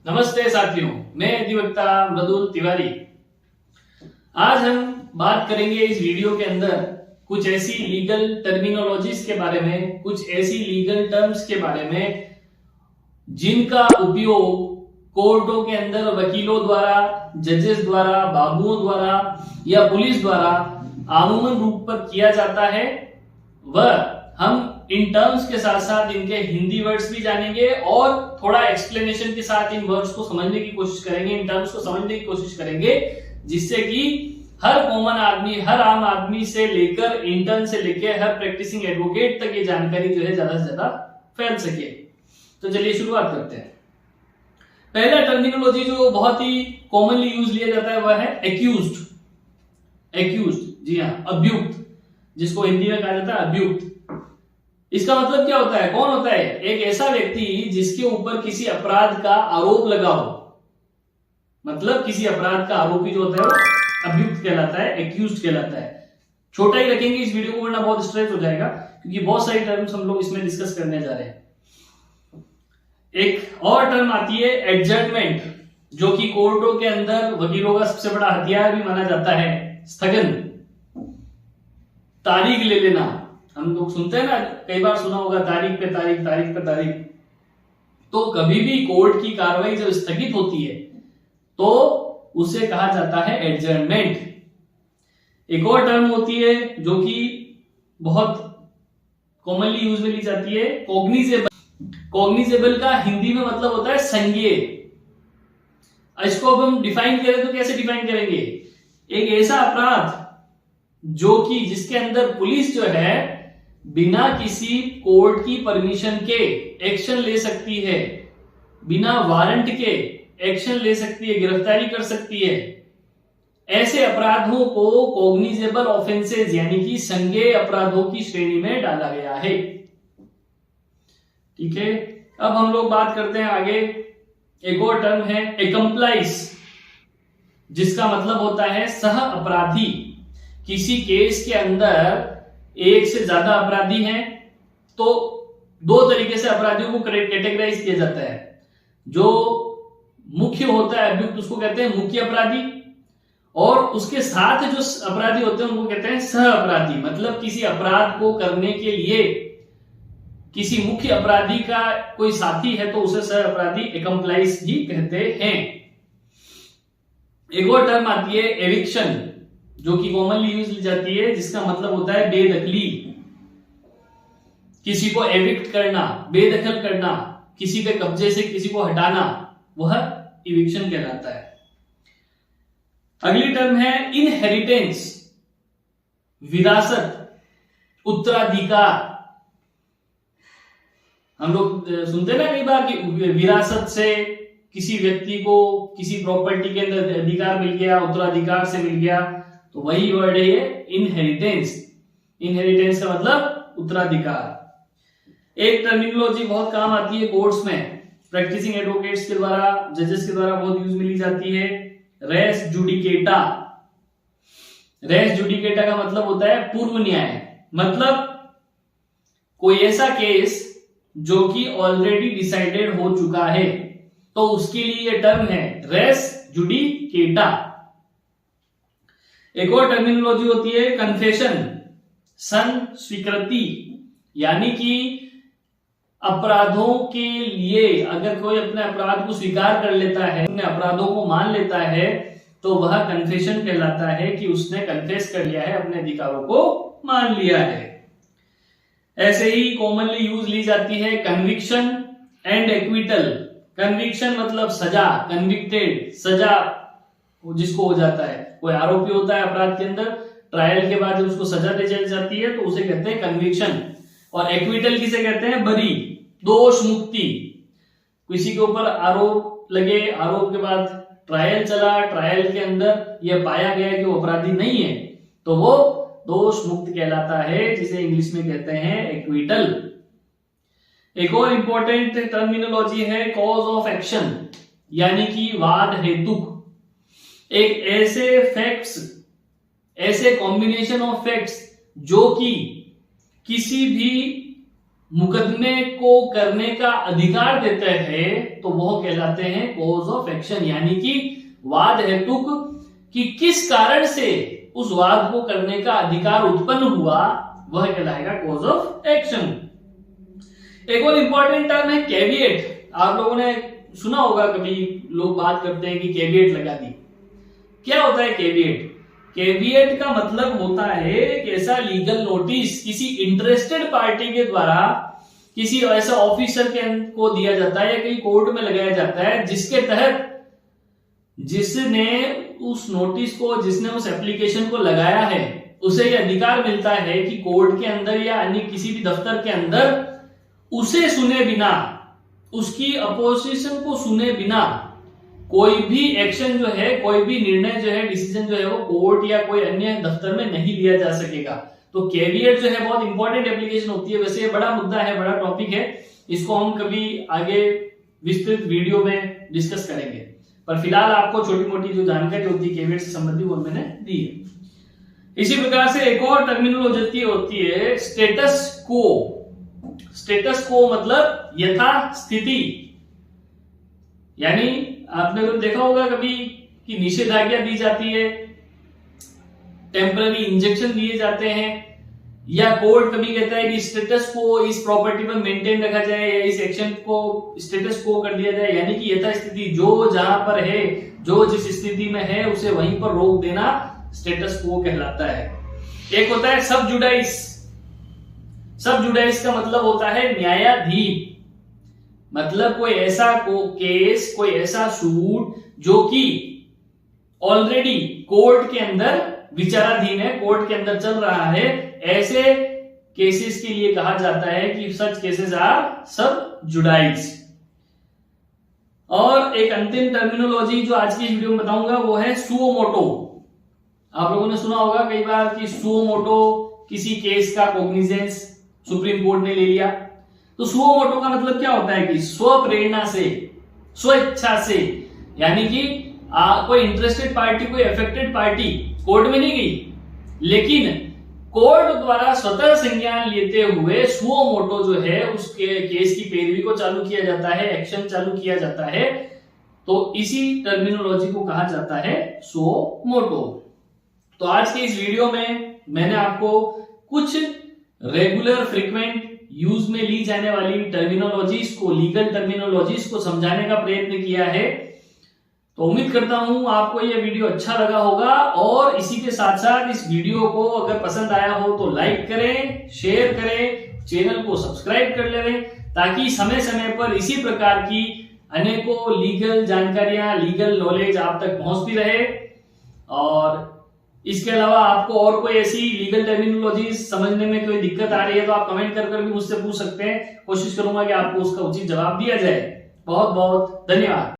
नमस्ते साथियों, मैं अधिवक्ता मृदुल तिवारी। आज हम बात करेंगे इस वीडियो के अंदर कुछ ऐसी लीगल टर्मिनोलॉजीज के बारे में, कुछ ऐसी लीगल टर्म्स के बारे में जिनका उपयोग कोर्टों के अंदर वकीलों द्वारा, जजेस द्वारा, बाबुओं द्वारा या पुलिस द्वारा आमूमन रूप पर किया जाता है। वह हम इन टर्म्स के साथ साथ इनके हिंदी वर्ड्स भी जानेंगे और थोड़ा एक्सप्लेनेशन के साथ इन वर्ड्स को समझने की कोशिश करेंगे, इन टर्म्स को समझने की कोशिश करेंगे, जिससे कि हर कॉमन आदमी, हर आम आदमी से लेकर इंटर्न से लेकर हर प्रैक्टिसिंग एडवोकेट तक ये जानकारी जो है ज्यादा से ज्यादा फैल सके। तो चलिए शुरुआत करते हैं। पहला टर्मिनोलॉजी जो बहुत ही कॉमनली यूज लिया जाता है वह है एक्यूज्ड। एक्यूज्ड, जी हाँ, अभियुक्त, जिसको हिंदी में कहा जाता है अभियुक्त। इसका मतलब क्या होता है? कौन होता है? एक ऐसा व्यक्ति जिसके ऊपर किसी अपराध का आरोप लगा हो, मतलब किसी अपराध का आरोपी जो होता है वो अभियुक्त कहलाता है, एक्यूज्ड कहलाता है। छोटा ही रखेंगे इस वीडियो को वरना बहुत स्ट्रेच हो जाएगा, क्योंकि बहुत सारी टर्म्स हम लोग इसमें डिस्कस करने जा रहे हैं। एक और टर्म आती है एडजर्नमेंट, जो कि कोर्टों के अंदर वकीलों का सबसे बड़ा हथियार भी माना जाता है। स्थगन, तारीख ले लेना। हम लोग सुनते हैं ना, कई बार सुना होगा तारीख पे तारीख, तारीख पे तारीख। तो कभी भी कोर्ट की कार्रवाई जब स्थगित होती है तो उसे कहा जाता है एडजर्नमेंट। एक और टर्म होती है जो कि बहुत कॉमनली यूज में ली जाती है, कॉग्निजेबल। कॉग्निजेबल का हिंदी में मतलब होता है संज्ञेय। इसको अब हम डिफाइन करें तो कैसे डिफाइन करेंगे? एक ऐसा अपराध जो कि जिसके अंदर पुलिस जो है बिना किसी कोर्ट की परमिशन के एक्शन ले सकती है, बिना वारंट के एक्शन ले सकती है, गिरफ्तारी कर सकती है। ऐसे अपराधों को कॉग्निजेबल ऑफेंसेस यानी कि संज्ञेय अपराधों की श्रेणी में डाला गया है। ठीक है, अब हम लोग बात करते हैं आगे। एक और टर्म है एकम्प्लाइज, जिसका मतलब होता है सह अपराधी। किसी केस के अंदर एक से ज्यादा अपराधी हैं तो दो तरीके से अपराधियों को कैटेगराइज किया जाता है। जो मुख्य होता है अभियुक्त उसको कहते हैं मुख्य अपराधी, और उसके साथ जो अपराधी होते हैं उनको कहते हैं सह अपराधी। मतलब किसी अपराध को करने के लिए किसी मुख्य अपराधी का कोई साथी है तो उसे सह अपराधी, एकम्प्लाइज भी कहते हैं। एक और टर्म आती है एविक्शन, जो कि कॉमनली यूज ली जाती है, जिसका मतलब होता है बेदखली। किसी को एविक्ट करना, बेदखल करना, किसी के कब्जे से किसी को हटाना, वह एविक्शन कहलाता है। अगली टर्म है इनहेरिटेंस, विरासत, उत्तराधिकार। हम लोग सुनते हैं ना कई बार कि विरासत से किसी व्यक्ति को किसी प्रॉपर्टी के अंदर अधिकार मिल गया, उत्तराधिकार से मिल गया, तो वही वर्ड है ये इनहेरिटेंस। इनहेरिटेंस का मतलब उत्तराधिकार। एक टर्मिनोलॉजी बहुत काम आती है कोर्ट्स में, प्रैक्टिसिंग एडवोकेट्स के द्वारा, जजेस के द्वारा बहुत यूज में ली जाती है, रेस जुडिकेटा। रेस जुडिकेटा का मतलब होता है पूर्व न्याय। मतलब कोई ऐसा केस जो कि ऑलरेडी डिसाइडेड हो चुका है, तो उसके लिए ये टर्म है रेस जुडिकेटा। एक और टर्मिनोलॉजी होती है कन्फेशन, स्वीकृति। यानी कि अपराधों के लिए अगर कोई अपने अपराध को स्वीकार कर लेता है, अपने अपराधों को मान लेता है, तो वह कन्फेशन कहलाता है कि उसने कन्फेस कर लिया है, अपने अधिकारों को मान लिया है। ऐसे ही कॉमनली यूज ली जाती है कन्विक्शन एंड एक्विटल। कन्विक्शन मतलब सजा, कन्विक्टेड, सजा जिसको हो जाता है। कोई आरोपी होता है अपराध के अंदर, ट्रायल के बाद जब उसको सजा दे जाती है तो उसे कहते हैं कन्विक्शन। और एक्विटल किसे कहते हैं? बरी, दोष मुक्ति। किसी के ऊपर आरोप लगे, आरोप के बाद ट्रायल चला, ट्रायल के अंदर यह पाया गया कि वो अपराधी नहीं है, तो वो दोष मुक्त कहलाता है, जिसे इंग्लिश में कहते हैं एक्विटल। एक और इंपॉर्टेंट टर्मिनोलॉजी है कॉज ऑफ एक्शन, यानी कि वाद हेतुक। एक ऐसे फैक्ट्स, ऐसे कॉम्बिनेशन ऑफ फैक्ट्स जो कि किसी भी मुकदमे को करने का अधिकार देते हैं तो वह कहलाते हैं कॉज ऑफ एक्शन, यानी कि वाद हेतुक कि किस कारण से उस वाद को करने का अधिकार उत्पन्न हुआ वह कहलाएगा कॉज ऑफ एक्शन। एक और इंपॉर्टेंट टर्म है कैविएट। आप लोगों ने सुना होगा, कभी लोग बात करते हैं कि कैविएट लगा दी। क्या होता है कैविएट? कैविएट का मतलब होता है कि ऐसा लीगल नोटिस किसी इंटरेस्टेड पार्टी के द्वारा किसी ऐसा ऑफिसर को दिया जाता है या कहीं कोर्ट में लगाया जाता है जिसके तहत जिसने उस नोटिस को, जिसने उस एप्लीकेशन को लगाया है, उसे यह अधिकार मिलता है कि कोर्ट के अंदर या अन्य किसी भी दफ्तर के अंदर उसे सुने बिना, उसकी अपोजिशन को सुने बिना कोई भी एक्शन जो है, कोई भी निर्णय जो है, डिसीजन जो है वो कोर्ट या कोई अन्य दफ्तर में नहीं लिया जा सकेगा। तो कैविएट जो है बहुत इंपॉर्टेंट एप्लीकेशन होती है। वैसे ये बड़ा मुद्दा है, बड़ा टॉपिक है, इसको हम कभी आगे विस्तृत वीडियो में डिस्कस करेंगे, पर फिलहाल आपको छोटी मोटी जो जानकारी होती है कैविएट से संबंधित वो मैंने दी है। इसी प्रकार से एक और टर्मिनोलॉजी होती है स्टेटस को। स्टेटस को मतलब यथास्थिति, यानी आपने देखा होगा कभी कि निषेधाज्ञा दी जाती है, टेम्पररी इंजेक्शन दिए जाते हैं, या कोर्ट कभी कहता है कि स्टेटस को इस प्रॉपर्टी पर मेंटेन रखा जाए या इस एक्शन को स्टेटस को कर दिया जाए, यानी कि यथास्थिति जो जहां पर है, जो जिस स्थिति में है उसे वहीं पर रोक देना स्टेटस को कहलाता है। एक होता है सब जुडाइस। सब जुडाइस का मतलब होता है न्यायाधीन, मतलब कोई ऐसा केस, कोई ऐसा सूट जो कि ऑलरेडी कोर्ट के अंदर विचाराधीन है, कोर्ट के अंदर चल रहा है, ऐसे केसेस के लिए कहा जाता है कि सच केसेस आर सब जुडाइस। और एक अंतिम टर्मिनोलॉजी जो आज की वीडियो में बताऊंगा वो है सुओ मोटो। आप लोगों ने सुना होगा कई बार कि सुओ मोटो, किसी केस का कॉग्निजेंस सुप्रीम कोर्ट ने ले लिया। तो सुओ मोटो का मतलब क्या होता है कि स्व प्रेरणा से, स्व इच्छा से, यानी कि कोई इंटरेस्टेड पार्टी, कोई अफेक्टेड पार्टी कोर्ट में नहीं गई, लेकिन कोर्ट द्वारा स्वतः संज्ञान लेते हुए सुओ मोटो जो है उसके केस की पैरवी को चालू किया जाता है, एक्शन चालू किया जाता है। तो इसी टर्मिनोलॉजी को कहा जाता है सुओ मोटो। तो आज के इस वीडियो में मैंने आपको कुछ रेगुलर फ्रीक्वेंट यूज में ली जाने वाली टर्मिनोलॉजीज को, लीगल टर्मिनोलॉजीज को समझाने का प्रयत्न किया है। तो उम्मीद करता हूं आपको यह वीडियो अच्छा लगा होगा, और इसी के साथ साथ इस वीडियो को अगर पसंद आया हो तो लाइक करें, शेयर करें, चैनल को सब्सक्राइब कर लें, ताकि समय समय पर इसी प्रकार की अनेकों लीगल जानकारियां, लीगल नॉलेज आप तक पहुंचती रहे। और इसके अलावा आपको और कोई ऐसी लीगल टर्मिनोलॉजी समझने में कोई दिक्कत आ रही है तो आप कमेंट कर भी मुझसे पूछ सकते हैं। कोशिश करूंगा कि आपको उसका उचित जवाब दिया जाए। बहुत बहुत धन्यवाद।